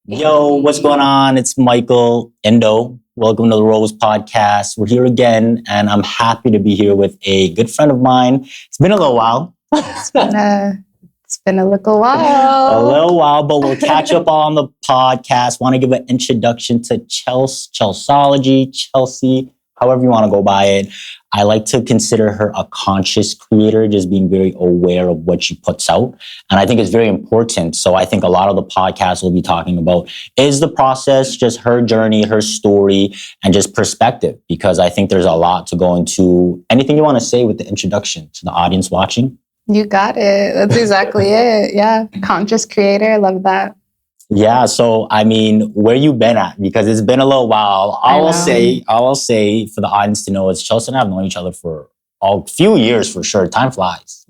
Yo, what's going on? It's Michael Indo. Welcome to the Rhoze podcast. We're here again, and I'm happy to be here with a good friend of mine. It's been a little while. It's been a little while. But we'll catch up on the podcast. Want to give an introduction to Chelssology, Chelssi, however you want to go by it. I like to consider her a conscious creator, just being very aware of what she puts out. And I think it's very important. So I think a lot of the podcast we'll be talking about is the process, just her journey, her story, and just perspective, because I think there's a lot to go into. Anything you want to say with the introduction to the audience watching? You got it. That's exactly it. Yeah. Conscious creator. I love that. Yeah. So, I mean, where you been at? Because it's been a little while. I will say for the audience to know is Chelss and I have known each other for a few years for sure. Time flies.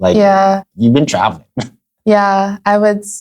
You've been traveling. Yeah.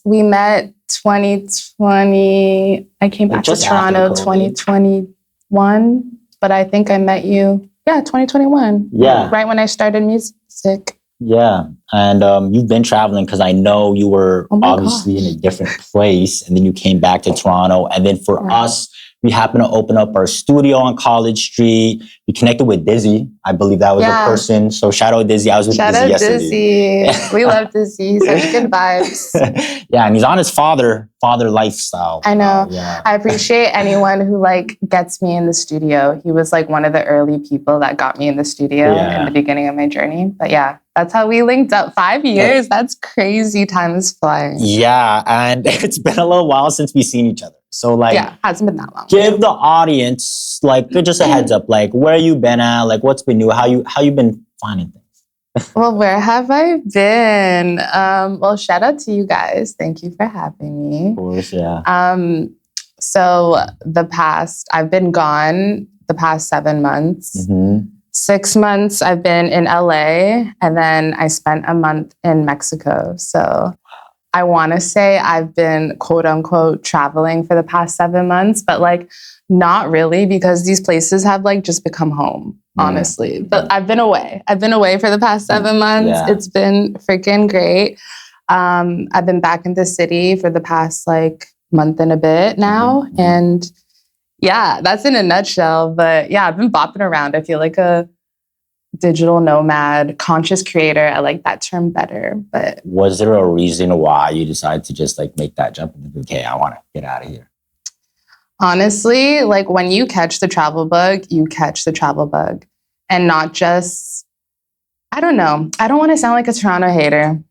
We met 2020. I came back to Toronto 2021, but I think I met you, 2021. Yeah. Right when I started music. Yeah. And you've been traveling because I know you were obviously in a different place, and then you came back to Toronto. And then for us, we happened to open up our studio on College Street. We connected with Dizzy. I believe that was the person. So shout out Dizzy. I was with Dizzy yesterday. Dizzy. We love Dizzy. Such good vibes. Yeah, and he's on his father lifestyle. I know. I appreciate anyone who gets me in the studio. He was one of the early people that got me in the studio in the beginning of my journey. But yeah, that's how we linked up. 5 years. That's crazy. Time is flying. Yeah, and it's been a little while since we've seen each other. So hasn't been that long. Give the audience just a heads up, where you been at, what's been new, how you been finding things. Well, where have I been? Well, shout out to you guys. Thank you for having me. Of course, yeah. So I've been gone the past 7 months. Mm-hmm. 6 months I've been in LA, and then I spent a month in Mexico. So I want to say I've been quote unquote traveling for the past 7 months, but not really, because these places have just become home, honestly. But I've been away. For the past 7 months. Yeah. It's been freaking great. I've been back in the city for the past month and a bit now. Mm-hmm. And yeah, that's in a nutshell. But yeah, I've been bopping around. I feel like a digital nomad, conscious creator. I like that term better. But was there a reason why you decided to just make that jump and think, okay, I want to get out of here? Honestly, when you catch the travel bug, you catch the travel bug. And not just, I don't know. I don't want to sound like a Toronto hater.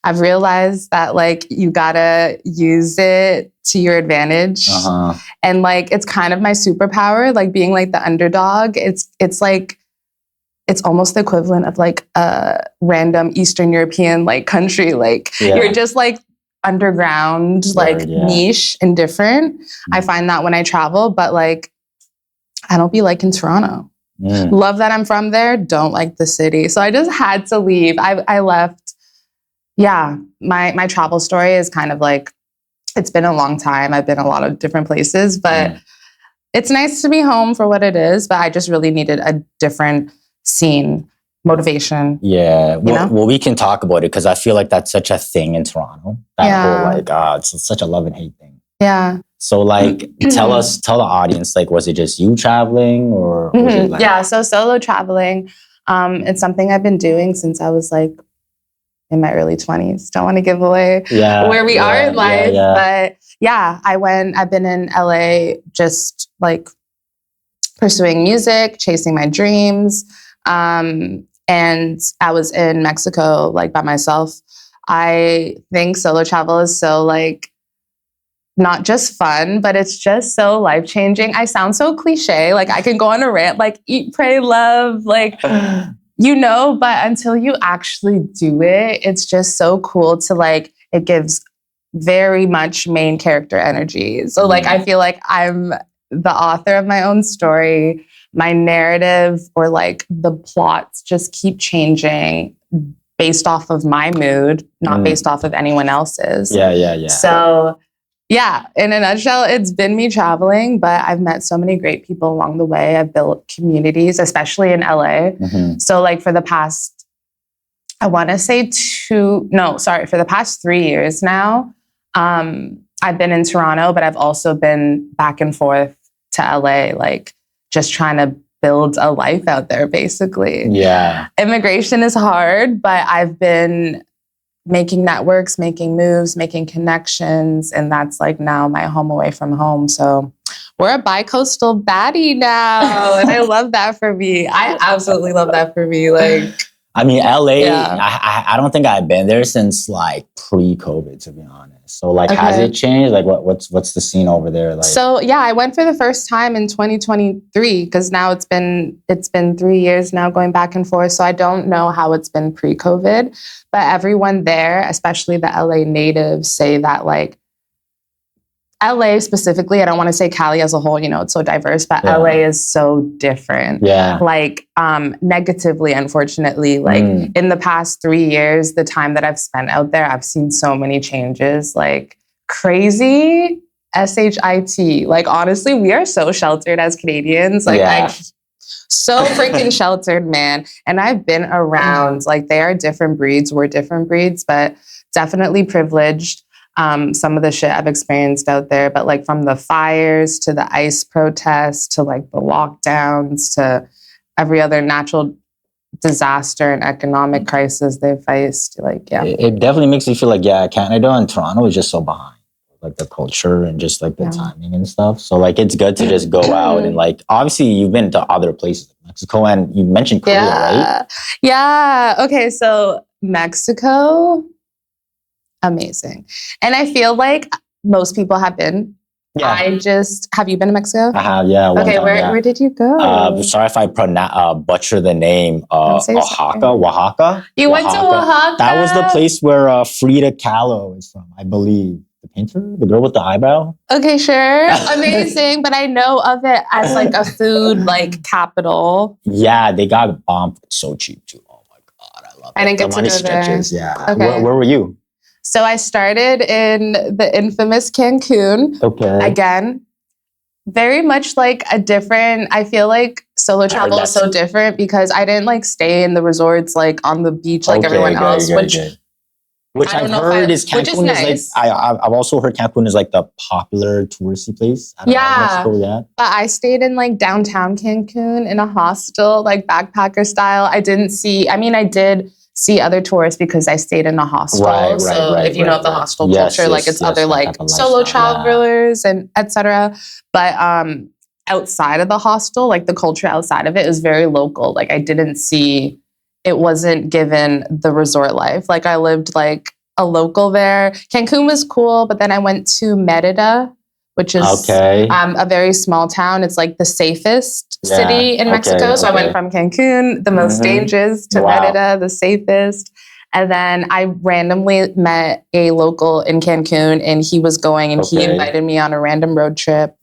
I've realized that you gotta use it to your advantage. Uh-huh. And it's kind of my superpower, being the underdog. It's almost the equivalent of a random Eastern European country. You're just underground, niche and different. Mm-hmm. I find that when I travel, but I don't be in Toronto. Love that I'm from there. Don't like the city. So I just had to leave. I left. Yeah. My travel story is kind of it's been a long time. I've been a lot of different places, but it's nice to be home for what it is. But I just really needed a different scene, motivation. Yeah. Well, we can talk about it because I feel that's such a thing in Toronto. That whole it's such a love and hate thing. Yeah. So tell the audience, was it just you traveling or was it Yeah, so solo traveling. It's something I've been doing since I was in my early 20s. Don't want to give away where we are in life. But yeah, I've been in LA just pursuing music, chasing my dreams. And I was in Mexico, by myself. I think solo travel is so not just fun, but it's just so life-changing. I sound so cliche. I can go on a rant, eat, pray, love, but until you actually do it, it's just so cool to it gives very much main character energy. So I feel I'm the author of my own story. My narrative or the plots just keep changing based off of my mood, not based off of anyone else's. Yeah. So yeah, in a nutshell, it's been me traveling, but I've met so many great people along the way. I've built communities, especially in LA. Mm-hmm. So for the past, I want to say for the past 3 years now, I've been in Toronto, but I've also been back and forth to LA, like just trying to build a life out there, basically. Yeah. Immigration is hard, but I've been making networks, making moves, making connections, and that's like now my home away from home. So we're a bi-coastal baddie now, and I love that for me. I absolutely love that for me. Like, I mean, LA, I don't think I've been there since like pre-COVID, to be honest. So like, has it changed? Like what's the scene over there like? So yeah, I went for the first time in 2023 because now it's been 3 years now going back and forth. So I don't know how it's been pre-COVID, but everyone there, especially the LA natives, say that like LA specifically, I don't want to say Cali as a whole, you know, it's so diverse, but LA is so different. Yeah. Like negatively, unfortunately, like in the past 3 years, the time that I've spent out there, I've seen so many changes, like crazy SHIT. Like honestly, we are so sheltered as Canadians. Like so freaking sheltered, man. And I've been around, like they are different breeds, we're different breeds, but definitely privileged. Some of the shit I've experienced out there, but like from the fires to the ICE protests to like the lockdowns to every other natural disaster and economic crisis they've faced, like, It definitely makes me feel like, Canada and Toronto is just so behind, like the culture and just like the timing and stuff. So like, it's good to just go out and like, obviously you've been to other places, like Mexico, and you mentioned Korea, right? Yeah. Okay. So Mexico, amazing. And I feel like most people have been. Yeah. Have you been to Mexico? I have, yeah. Okay, where did you go? Sorry if I butcher the name. Oaxaca? You went to Oaxaca? That was the place where Frida Kahlo is from, I believe. The painter? The girl with the eyebrow? Okay, sure. Amazing. But I know of it as like a food like capital. Yeah, they got bombed so cheap too. Oh my God, I love it. I didn't get to go there. Yeah. Okay. Where were you? So I started in the infamous Cancun. Okay. Again, very much like a different, I feel like solo travel is so different because I didn't like stay in the resorts like on the beach like everyone else, which I've heard is Cancun is like, I've also heard Cancun is like the popular touristy place. But I stayed in like downtown Cancun in a hostel, like backpacker style. I did see other tourists because I stayed in a hostel. If you know the hostel culture, like it's other like solo travelers and etc. But outside of the hostel, like the culture outside of it is very local. Like it wasn't given the resort life. Like I lived like a local there. Cancun was cool, but then I went to Merida, which is a very small town. It's like the safest city in Mexico. So I went from Cancun, the most dangerous, to Merida, the safest. And then I randomly met a local in Cancun and he was going and he invited me on a random road trip.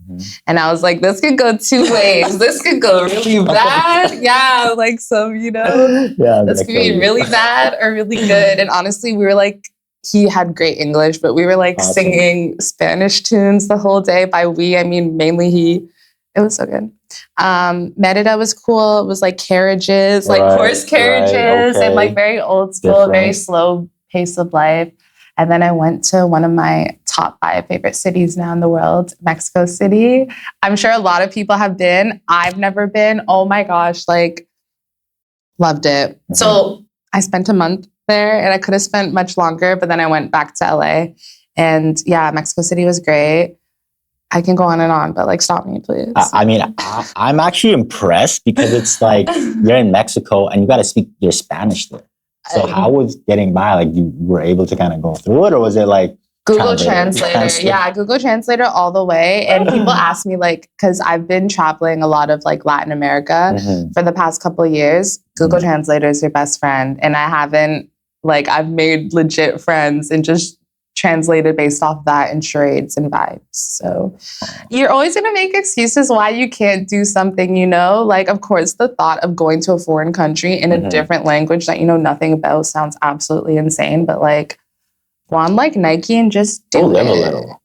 And I was like, this could go two ways. This could go really bad. Yeah, like some, this could be really bad or really good. And honestly, we were like, he had great English, but we were like singing Spanish tunes the whole day. By we, I mean mainly he. It was so good. Merida was cool. It was like carriages, like horse carriages and like very old school, very slow pace of life. And then I went to one of my top 5 favorite cities now in the world, Mexico City. I'm sure a lot of people have been. I've never been. Oh my gosh, like loved it. So I spent a month there and I could have spent much longer, but then I went back to LA and Mexico City was great. I can go on and on, but like stop me, please. I'm actually impressed because it's like you're in Mexico and you got to speak your Spanish there. So how was getting by? Like you were able to kind of go through it, or was it like Google Translator? Yeah, Google Translator all the way. And people ask me like, because I've been traveling a lot of like Latin America for the past couple of years. Google Translator is your best friend, and I've made legit friends and just translated based off that and charades and vibes. So you're always going to make excuses why you can't do something, like, of course, the thought of going to a foreign country in a different language that you know nothing about sounds absolutely insane, but like go on like Nike and just do it, a little.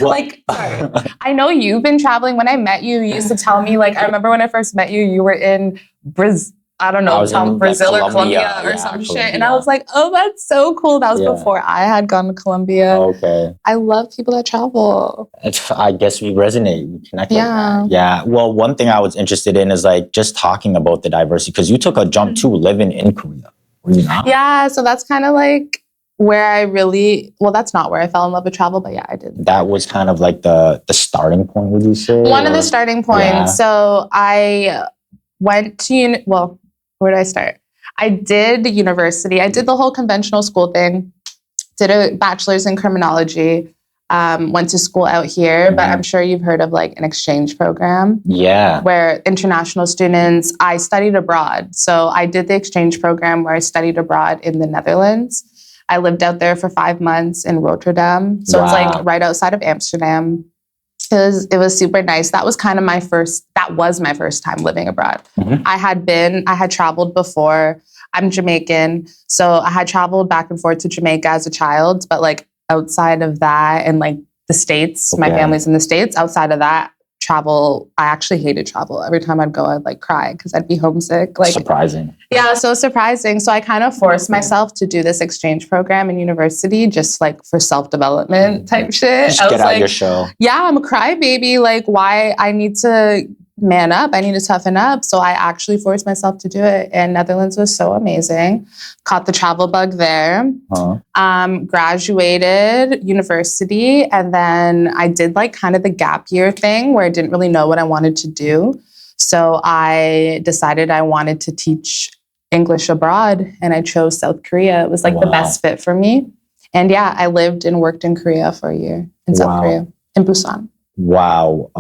Like, sorry. I know you've been traveling. When I met you, you used to tell me, like, I remember when I first met you, you were in Brazil. I don't know, Brazil or Colombia or some shit. And I was like, oh, that's so cool. That was before I had gone to Colombia. Okay. I love people that travel. I guess we resonate, we connect like that. Yeah. Well, one thing I was interested in is like just talking about the diversity, because you took a jump too living in Korea. Were you not? Yeah. So that's kind of like where I really, well, that's not where I fell in love with travel, but yeah, I did. That was kind of like the starting point, would you say? One of the starting points. Yeah. So I went to, where did I start? I did university. I did the whole conventional school thing, did a bachelor's in criminology, went to school out here, but I'm sure you've heard of like an exchange program. Yeah. Where international students, I studied abroad. So I did the exchange program where I studied abroad in the Netherlands. I lived out there for 5 months in Rotterdam. So it's like right outside of Amsterdam. It was super nice. That was my first time living abroad. I had traveled before. I'm Jamaican. So I had traveled back and forth to Jamaica as a child, but like outside of that and like the States, my family's in the States. Outside of that, travel, I actually hated travel. Every time I'd go, I'd like cry because I'd be homesick. Like surprising. Yeah, so surprising. So I kind of forced myself to do this exchange program in university, just like for self-development type shit. Just get out your show. Yeah, I'm a crybaby. Like, why? I need to man up. I need to toughen up. So I actually forced myself to do it. And Netherlands was so amazing. Caught the travel bug there. Graduated university. And then I did like kind of the gap year thing where I didn't really know what I wanted to do. So I decided I wanted to teach English abroad, and I chose South Korea. It was like the best fit for me. And yeah, I lived and worked in Korea for a year, in South Korea, in Busan. Wow.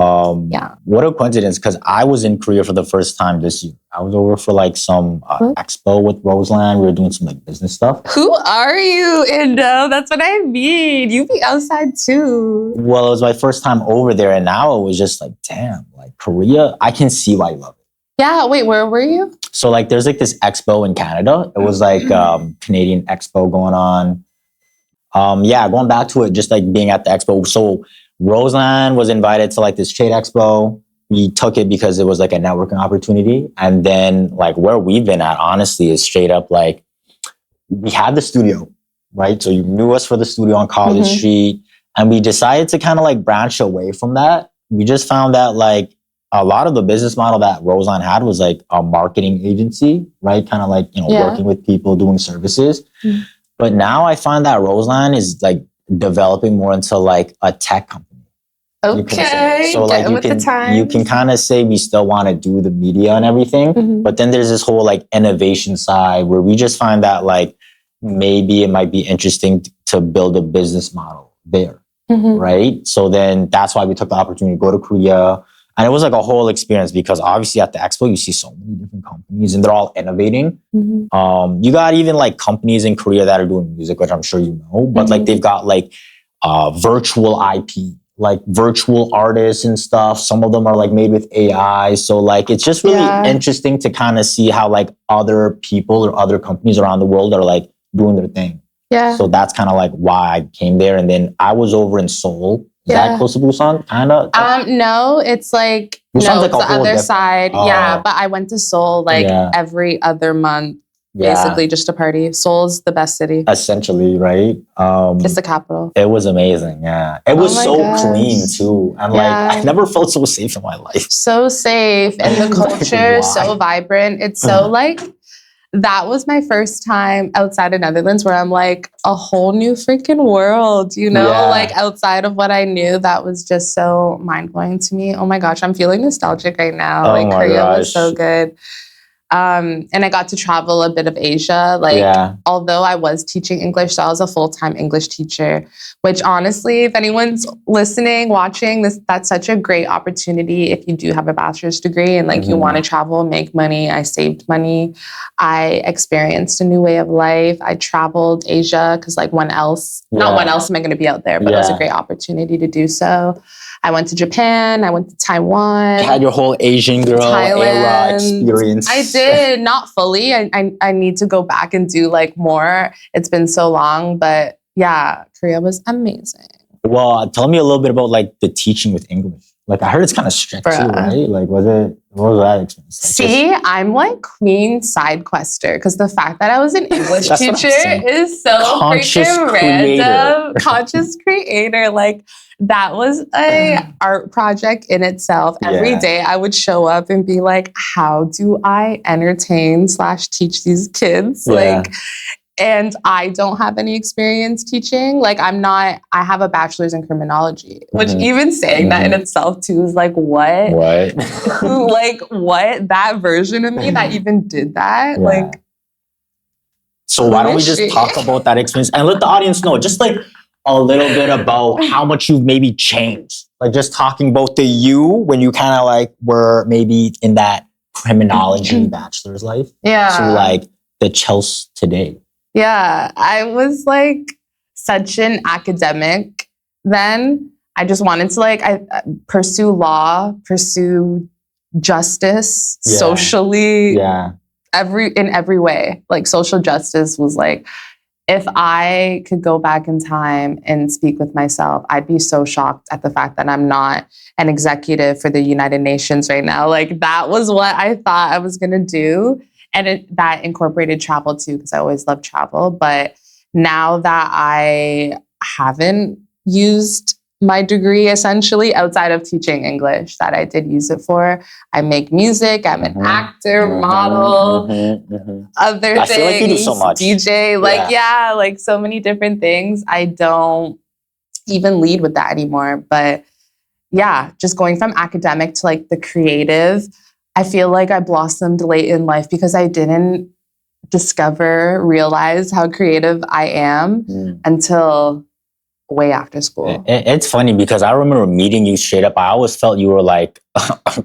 What a coincidence, because I was in Korea for the first time this year. I was over for like some expo with Rhozeland. We were doing some like business stuff. Who are you, Indo? That's what I mean. You be outside too. Well, it was my first time over there, and now it was just like, damn, like Korea, I can see why you love it. Yeah, wait, where were you? So like there's like this expo in Canada. It was like Canadian expo going on. Going back to it, just like being at the expo. So Rhozeland was invited to like this trade expo. We took it because it was like a networking opportunity. And then like where we've been at, honestly, is straight up like, we had the studio, right? So you knew us for the studio on College Street. And we decided to kind of like branch away from that. We just found that like a lot of the business model that Rhozeland had was like a marketing agency, right? Kind of like, working with people, doing services. But now I find that Rhozeland is like developing more into like a tech company. Okay. So like you can kind of say we still want to do the media and everything, but then there's this whole like innovation side where we just find that like maybe it might be interesting to build a business model there, right? So then that's why we took the opportunity to go to Korea. And it was like a whole experience because obviously at the expo, you see so many different companies and they're all innovating. You got even like companies in Korea that are doing music, which I'm sure you know, but like they've got like virtual IP, like virtual artists and stuff. Some of them are like made with AI. So like, it's just really interesting to kind of see how like other people or other companies around the world are like doing their thing. Yeah. So that's kind of like why I came there. And then I was over in Seoul. Is that close to Busan? Kind of? No, it's like, Busan's it's the other side. Yeah, but I went to Seoul like every other month, basically just to party. Seoul's the best city. Essentially, right? It's the capital. It was amazing, yeah. It was so clean too. And like, I never felt so safe in my life. So safe. And the culture, so vibrant. It's so like, that was my first time outside of Netherlands where I'm like a whole new freaking world, like outside of what I knew. That was just so mind-blowing to me. Oh my gosh, I'm feeling nostalgic right now. Like Korea was so good. And I got to travel a bit of Asia. Although I was teaching English, so I was a full-time English teacher, which honestly, if anyone's listening, watching this, that's such a great opportunity. If you do have a bachelor's degree and like you want to travel, make money. I saved money. I experienced a new way of life. I traveled Asia because like not when else am I going to be out there, but it was a great opportunity to do so. I went to Japan. I went to Taiwan. You had your whole Asian girl era experience. I did, not fully. I need to go back and do like more. It's been so long, but yeah, Korea was amazing. Well, tell me a little bit about like the teaching with English. Like I heard it's kind of strict too, right? Like was it? What was that experience? See, I'm like queen side quester because the fact that I was an English teacher is so freaking random. Conscious creator. Like that was a art project in itself. Every day I would show up and be like, how do I entertain / teach these kids? Like, and I don't have any experience teaching. Like I have a bachelor's in criminology, which even saying that in itself too is like, what? Like what? That version of me that even did that? Like, so why don't we just talk about that experience and let the audience know just like a little bit about how much you've maybe changed. Like just talking about the you when you kind of like were maybe in that criminology bachelor's life. To like the Chelss today. Yeah, I was like such an academic then. I just wanted to like pursue law, pursue justice socially, in every way. Like social justice was like, if I could go back in time and speak with myself, I'd be so shocked at the fact that I'm not an executive for the United Nations right now. Like that was what I thought I was going to do. And that incorporated travel too, because I always loved travel. But now that I haven't used my degree essentially outside of teaching English that I did use it for, I make music, I'm an actor, model, other things. I feel like you do so much. DJ, like, like so many different things. I don't even lead with that anymore. But yeah, just going from academic to like the creative, I feel like I blossomed late in life because I didn't realize how creative I am until way after school. It's funny because I remember meeting you straight up. I always felt you were like,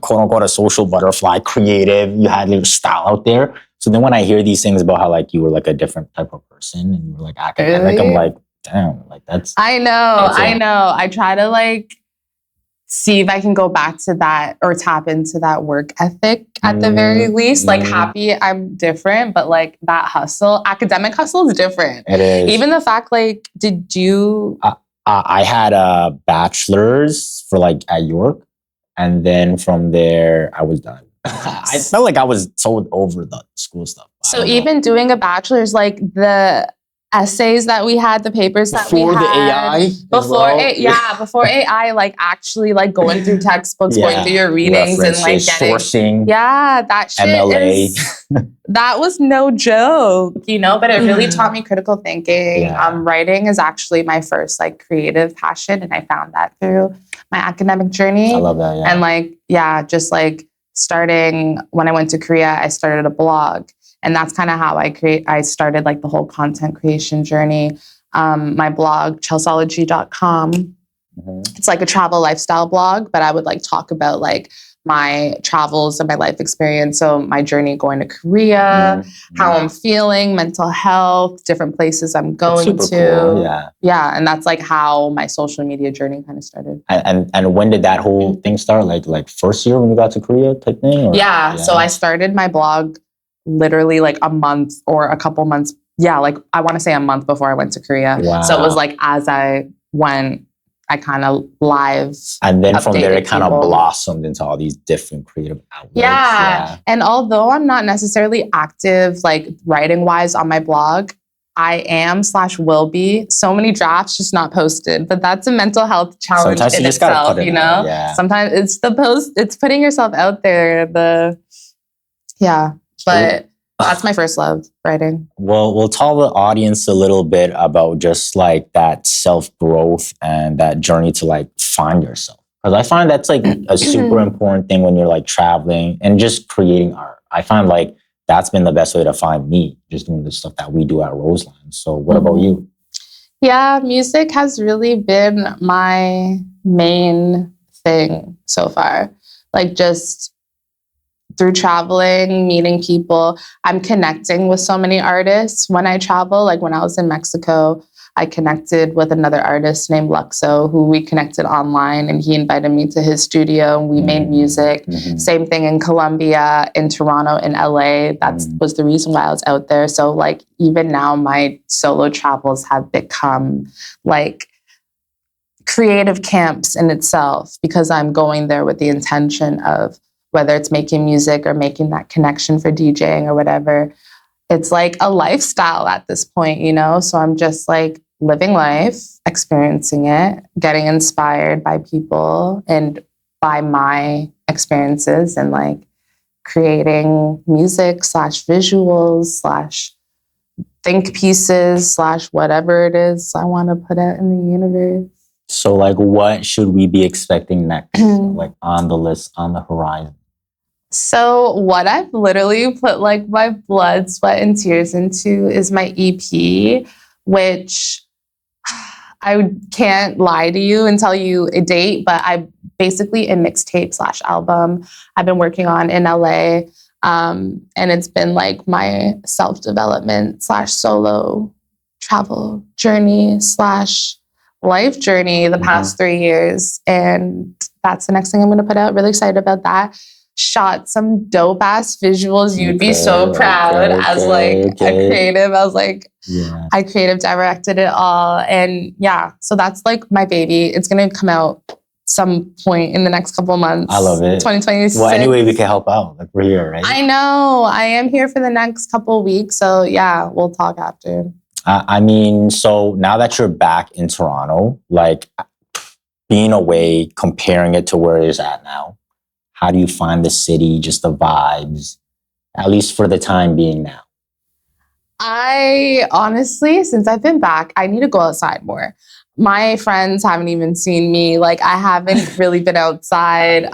quote unquote, a social butterfly, creative. You had your style out there. So then when I hear these things about how like you were like a different type of person and you were like academic, I'm like, damn, like that's... I know. I try to like see if I can go back to that or tap into that work ethic at the very least. Like happy I'm different, but like that hustle, academic hustle is different. It is. Even the fact like, did you... I had a bachelor's for like at York. And then from there, I was done. I felt like I was so over the school stuff. So even doing a bachelor's, like the essays that we had, the papers that we had. Before the AI? Before AI, like actually like going through textbooks, going through your readings and like getting... sourcing. Yeah, that shit MLA. That was no joke, you know, but it really taught me critical thinking. Writing is actually my first like creative passion. And I found that through my academic journey. I love that, And like, just like starting when I went to Korea, I started a blog. And that's kind of how I started like the whole content creation journey. My blog, Chelssology.com. It's like a travel lifestyle blog, but I would like talk about like my travels and my life experience. So my journey going to Korea, how I'm feeling, mental health, different places I'm going to. Cool. Yeah. And that's like how my social media journey kind of started. And when did that whole thing start? Like first year when you got to Korea type thing? Or? Yeah. So I started my blog literally like a month or a couple months. Yeah, like I want to say a month before I went to Korea. Wow. So it was like as I went, I kind of live. And then from there, it kind of blossomed into all these different creative outlets. Yeah. And although I'm not necessarily active, like writing wise on my blog, I am / will be. So many drafts just not posted, but that's a mental health challenge in itself, you know? Sometimes it's the post, it's putting yourself out there. But that's my first love, writing. Well, we'll tell the audience a little bit about just like that self-growth and that journey to like find yourself. Because I find that's like a super important thing when you're like traveling and just creating art. I find like that's been the best way to find me, just doing the stuff that we do at Rhozeland. So what about you? Yeah, music has really been my main thing so far. Like just through traveling, meeting people, I'm connecting with so many artists when I travel. Like when I was in Mexico, I connected with another artist named Luxo, who we connected online, and he invited me to his studio and we made music. Same thing in Colombia, in Toronto, in LA. That was the reason why I was out there. So like even now my solo travels have become like creative camps in itself because I'm going there with the intention of whether it's making music or making that connection for DJing or whatever, it's like a lifestyle at this point, you know? So I'm just like living life, experiencing it, getting inspired by people and by my experiences, and like creating music / visuals / think pieces / whatever it is I want to put out in the universe. So like, what should we be expecting next? Like on the list, on the horizon? So what I've literally put like my blood, sweat, and tears into is my EP, which I can't lie to you and tell you a date, but I basically a mixtape / album I've been working on in LA. And it's been like my self-development / solo travel journey / life journey the past 3 years. And that's the next thing I'm going to put out. Really excited about that. Shot some dope ass visuals. You'd be so proud as like a creative. I was like, I creative directed it all. And yeah, so that's like my baby. It's going to come out some point in the next couple of months. I love it. 2026. Well, anyway, we can help out. Like, we're here, right? I know. I am here for the next couple of weeks. So yeah, we'll talk after. I mean, so now that you're back in Toronto, like being away, comparing it to where it's at now, how do you find the city, just the vibes, at least for the time being now? I honestly, since I've been back, I need to go outside more. My friends haven't even seen me. Like, I haven't really been outside.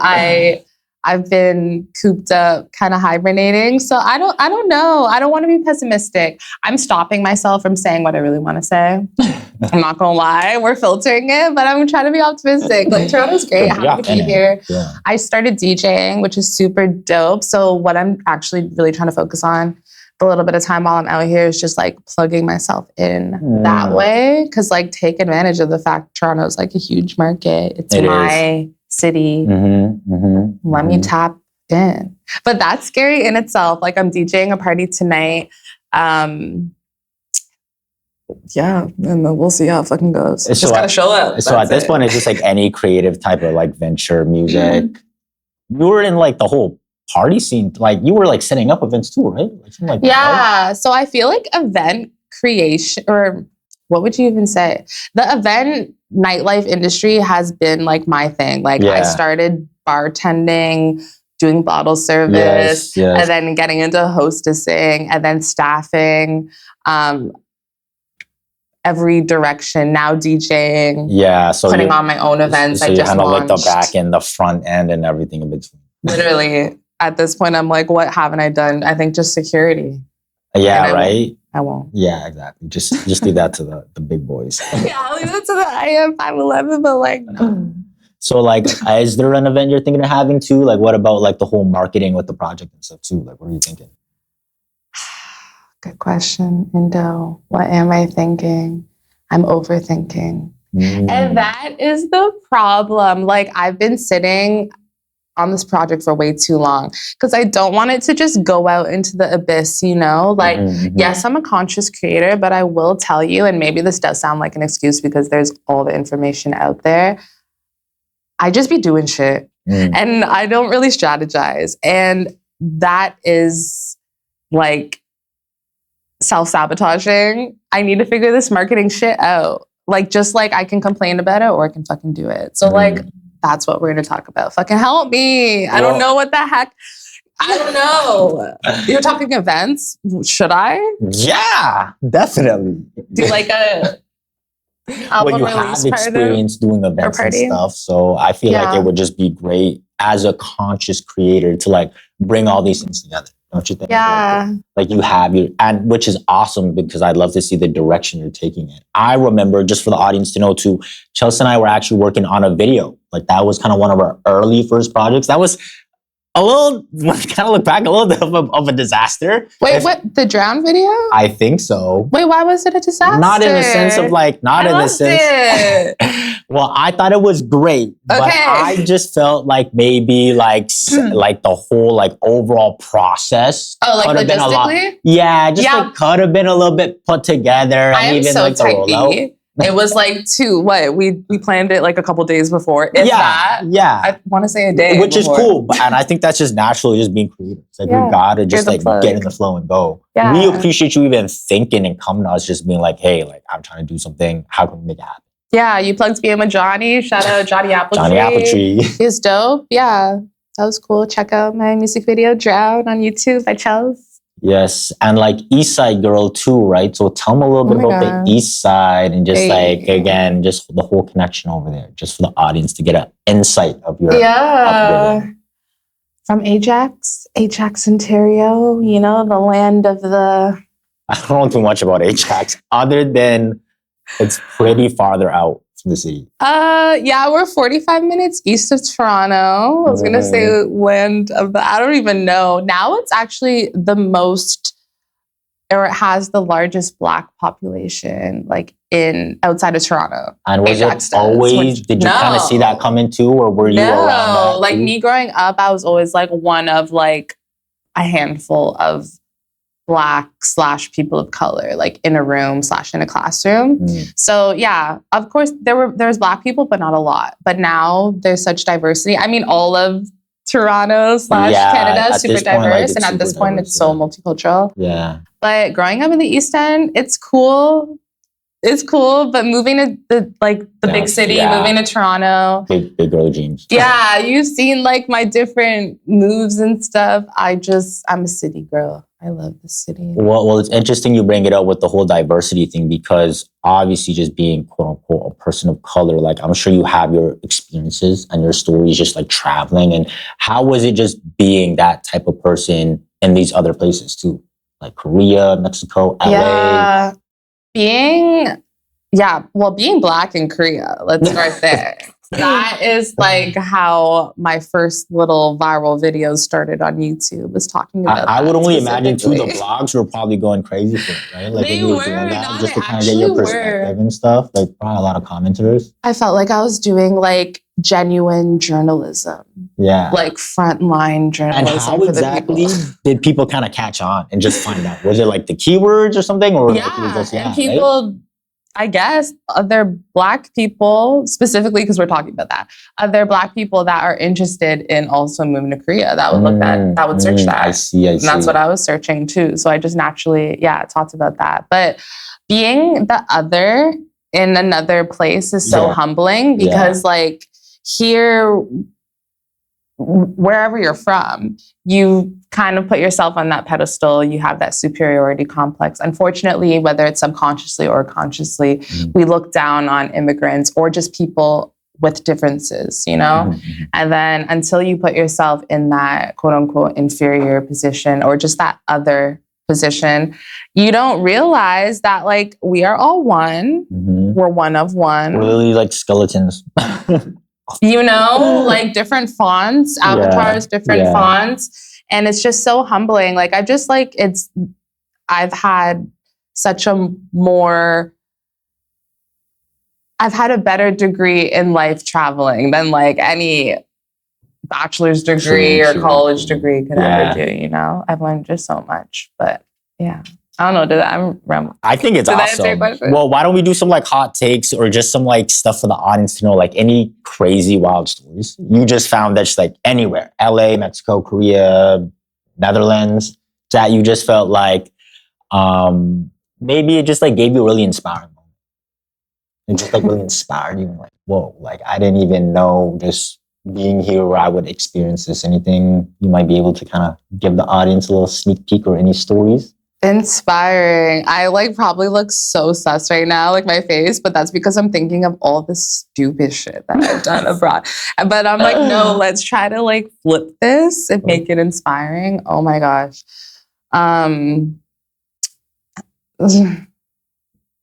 I've been cooped up, kind of hibernating. So I don't know. I don't want to be pessimistic. I'm stopping myself from saying what I really want to say. I'm not going to lie. We're filtering it, but I'm trying to be optimistic. Like, Toronto's great. Happy to be here. Yeah. I started DJing, which is super dope. So what I'm actually really trying to focus on the little bit of time while I'm out here is just like plugging myself in that way. Cause like take advantage of the fact Toronto's like a huge market. It's my city. Let me tap in. But that's scary in itself. Like I'm DJing a party tonight. Yeah, and then we'll see how it fucking goes. It's just gotta show up. So at this point, it's just like any creative type of like venture, music. You were in like the whole party scene, like you were like setting up events too, right? Like yeah. Right? So I feel like event creation, or what would you even say? The event nightlife industry has been like my thing. Like I started bartending, doing bottle service, and then getting into hostessing, and then staffing, every direction. Now DJing. Yeah. So putting on my own events. So I just handle like the back end, the front end, and everything in between. Literally. At this point, I'm like, what haven't I done? I think just security. Yeah, right? I won't. Yeah, exactly. Just leave that to the big boys. Yeah, I'll leave it to the I am 5'11", but like, no. So like, is there an event you're thinking of having too? Like, what about like the whole marketing with the project and stuff too? Like, what are you thinking? Good question, Indo. What am I thinking? I'm overthinking. And that is the problem. Like, I've been sitting on this project for way too long because I don't want it to just go out into the abyss, you know? Like, yes, I'm a conscious creator, but I will tell you, and maybe this does sound like an excuse because there's all the information out there, I just be doing shit and I don't really strategize. And that is like self-sabotaging. I need to figure this marketing shit out. Like, just like I can complain about it or I can fucking do it. So like, that's what we're going to talk about. Fucking help me. I don't know what the heck. I don't know. You're talking events. Should I? Yeah, definitely. Do like a album you have experience doing events and stuff. So I feel like it would just be great as a conscious creator to like bring all these things together. Don't you think? Yeah. Like you have and which is awesome because I'd love to see the direction you're taking it. I remember, just for the audience to know too, Chelss and I were actually working on a video. Like that was kind of one of our early first projects. That was a little, kind of look back, a little bit of a disaster. Wait, what? The drown video? I think so. Wait, why was it a disaster? Not in the sense of like, not in the sense. Well, I thought it was great, but I just felt like maybe like the whole like overall process. Oh, like logistically? Been a lot, just like could have been a little bit put together. I am even so like the type rollout. B. It was like we planned it like a couple days before. I want to say a day. Which before. Is cool. And I think that's just naturally just being creative. It's like we gotta just like get in the flow and go. Yeah. We appreciate you even thinking and coming to us just being like, hey, like I'm trying to do something. How can we make it happen? Yeah, you plugged me in with Johnny. Shout out Johnny Appletree. Johnny Appletree. He's dope. Yeah, that was cool. Check out my music video, Drown, on YouTube by Chelss. Yes, and like East Side girl too, right? So tell me a little bit about the East Side and just like, again, just the whole connection over there, just for the audience to get an insight of your upbringing. From Ajax, Ontario, you know, the land of the... I don't know too much about Ajax, other than it's pretty farther out from the city. We're 45 minutes east of Toronto. I was going to say land of the... I don't even know. Now it's actually the most... or it has the largest Black population, like outside of Toronto. And was it always, did you kind of see that coming too, or were you around that? Like me growing up, I was always like one of like a handful of Black / people of color, like in a room / in a classroom. So yeah, of course there's Black people, but not a lot. But now there's such diversity. I mean, all of Toronto / Canada is super diverse. And at this point, it's so multicultural. Yeah. But growing up in the East End, it's cool. It's cool, but moving to the big city, moving to Toronto. Big girl dreams. Yeah, you've seen like my different moves and stuff. I'm a city girl. I love the city. Well, it's interesting you bring it up with the whole diversity thing, because obviously just being quote unquote a person of color, like I'm sure you have your experiences and your stories just like traveling. And how was it just being that type of person in these other places too? Like Korea, Mexico, LA? Yeah. Being Black in Korea, let's start there. That is like how my first little viral videos started on YouTube, was talking about I would only imagine too, the vlogs were probably going crazy for it, right? Like they were, doing that, just to kind of get your perspective and stuff. Like probably a lot of commenters. I felt like I was doing like genuine journalism. Yeah. Like frontline journalism. And how exactly did people kind of catch on and just find out? Was it like the keywords or something? Or like it was just, and people... Right? I guess other Black people, specifically because we're talking about that, other Black people that are interested in also moving to Korea, that would search that. I see. And that's what I was searching too. So I just naturally, talked about that. But being the other in another place is so humbling, because like here, wherever you're from, you kind of put yourself on that pedestal. You have that superiority complex. Unfortunately, whether it's subconsciously or consciously, we look down on immigrants or just people with differences, you know? And then until you put yourself in that quote unquote inferior position or just that other position, you don't realize that like we are all one. We're one of one. We're literally like skeletons. You know, like different fonts, avatars, different fonts. And it's just so humbling. Like I've had a better degree in life traveling than like any bachelor's degree or college degree could ever do, you know? I've learned just so much, but yeah. I don't know. I think it's awesome. Well, why don't we do some like hot takes or just some like stuff for the audience to know, like any crazy wild stories you just found that's like anywhere, LA, Mexico, Korea, Netherlands, that you just felt like maybe it just like gave you a really inspiring moment. It just like really inspired you, like, whoa, like I didn't even know just being here where I would experience this. Anything you might be able to kind of give the audience a little sneak peek or any stories? Inspiring. I like probably look so sus right now, like my face, but that's because I'm thinking of all the stupid shit that I've done abroad. But I'm like, no, let's try to like flip this and make it inspiring. Oh my gosh.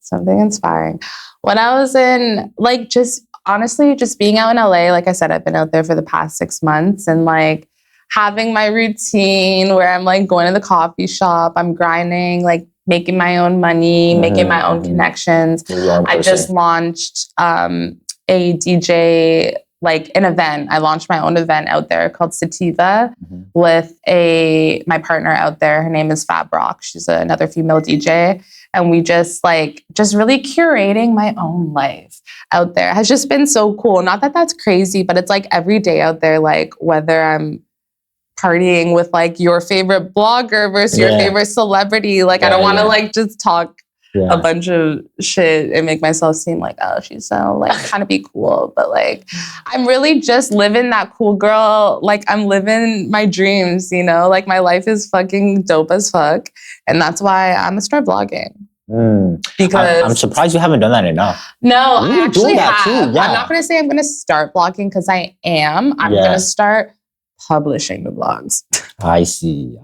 Something inspiring. When I was in like, just honestly, just being out in LA, like I said, I've been out there for the past 6 months and like, having my routine where I'm like going to the coffee shop, I'm grinding, like making my own money, making my own connections. I just launched a DJ, like an event. I launched my own event out there called Sativa with my partner out there. Her name is Fab Rock. She's another female DJ. And we just really curating my own life out there has just been so cool. Not that that's crazy, but it's like every day out there, like whether I'm partying with like your favorite blogger versus your favorite celebrity. Like I don't want to like just talk a bunch of shit and make myself seem like, oh, she's so like trying to be cool. But like, I'm really just living that cool girl. Like I'm living my dreams, you know, like my life is fucking dope as fuck. And that's why I'm gonna start vlogging. Because I'm surprised you haven't done that enough. No, I actually have. Too, I'm not gonna say I'm gonna start vlogging because I am. I'm gonna start publishing the vlogs. I see.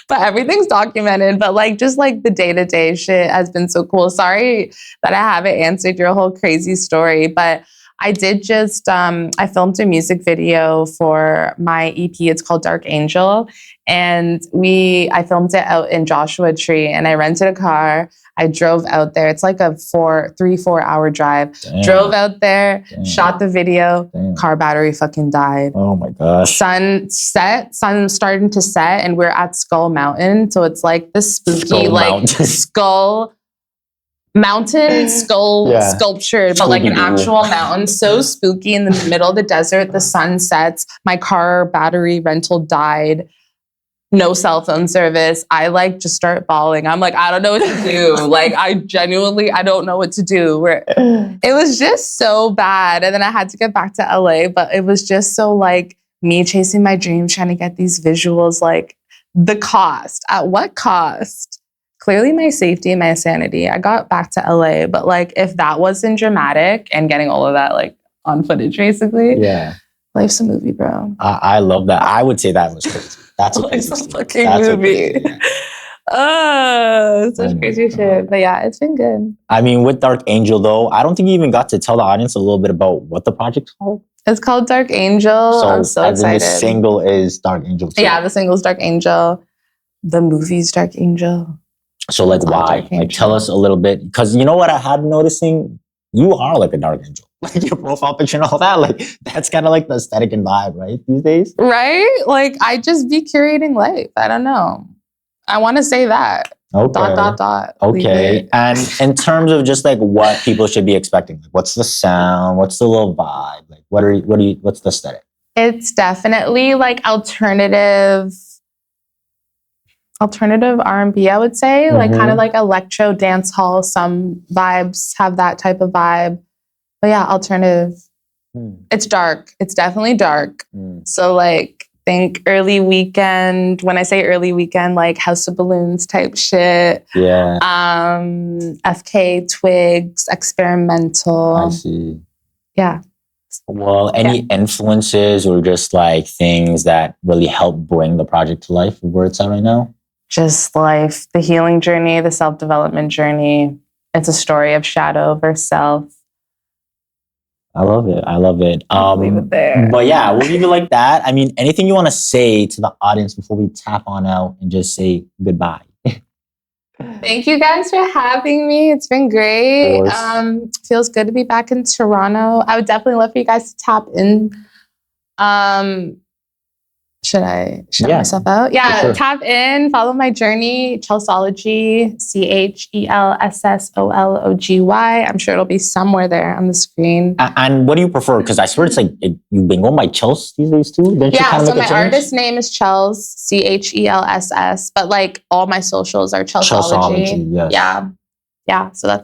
But everything's documented. But like, just like the day-to-day shit has been so cool. Sorry that I haven't answered your whole crazy story, but I did just, I filmed a music video for my EP. It's called Dark Angel. And I filmed it out in Joshua Tree and I rented a car. I drove out there. It's like a 3-4 hour drive. Damn. Drove out there, shot the video, car battery fucking died. Oh my gosh. Sun starting to set and we're at Skull Mountain. So it's like this spooky, skull mountain sculpture, but like an actual mountain. So spooky in the middle of the desert. The sun sets. My car battery rental died. No cell phone service. I like just start bawling. I'm like, I don't know what to do. Like, I don't know what to do. It was just so bad. And then I had to get back to LA, but it was just so like me chasing my dreams, trying to get these visuals, like the cost. At what cost? Clearly my safety and my sanity. I got back to LA, but like if that wasn't dramatic and getting all of that like on footage basically, life's a movie, bro. I love that. I would say that was crazy. That's a crazy fucking movie. Such crazy shit. But yeah, it's been good. I mean, with Dark Angel though, I don't think you even got to tell the audience a little bit about what the project's called. It's called Dark Angel. So I'm so excited. The single is Dark Angel too. Yeah, the single's Dark Angel. The movie's Dark Angel. So like why? Like tell us a little bit. Because you know what I had noticing? You are like a dark angel. Like your profile picture and all that. Like that's kind of like the aesthetic and vibe, right? These days. Right? Like I just be curating life. I don't know. I want to say that. Okay. Okay. And in terms of just like what people should be expecting, like what's the sound? What's the little vibe? Like what's the aesthetic? It's definitely like alternative R&B, I would say, like kind of like electro dance hall. Some vibes have that type of vibe, but yeah, alternative. It's dark. It's definitely dark. So like think early weekend. When I say early weekend, like House of Balloons type shit. Yeah. FK Twigs, experimental. I see. Yeah. Well, any influences or just like things that really help bring the project to life where it's at right now? Just life, the healing journey, the self-development journey. It's a story of shadow versus self. I love it. I'll leave it there. But yeah, we'll leave it like that. I mean, anything you want to say to the audience before we tap on out and just say goodbye? Thank you guys for having me. It's been great. Feels good to be back in Toronto. I would definitely love for you guys to tap in. Should I shout myself out? Yeah, sure. Tap in, follow my journey, Chelssology, Chelssology. I'm sure it'll be somewhere there on the screen. And what do you prefer? Because I swear it's like, you've been going by Chelss these days too? So my artist name is Chelss, Chelss, but like all my socials are Chelssology. Yes. Yeah, so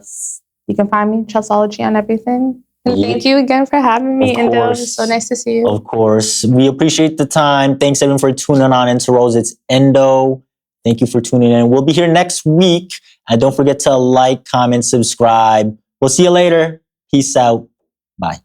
you can find me, Chelssology on everything. And thank you again for having me, Indo. It's so nice to see you. Of course. We appreciate the time. Thanks everyone for tuning on into Rhoze. It's Indo. Thank you for tuning in. We'll be here next week. And don't forget to like, comment, subscribe. We'll see you later. Peace out. Bye.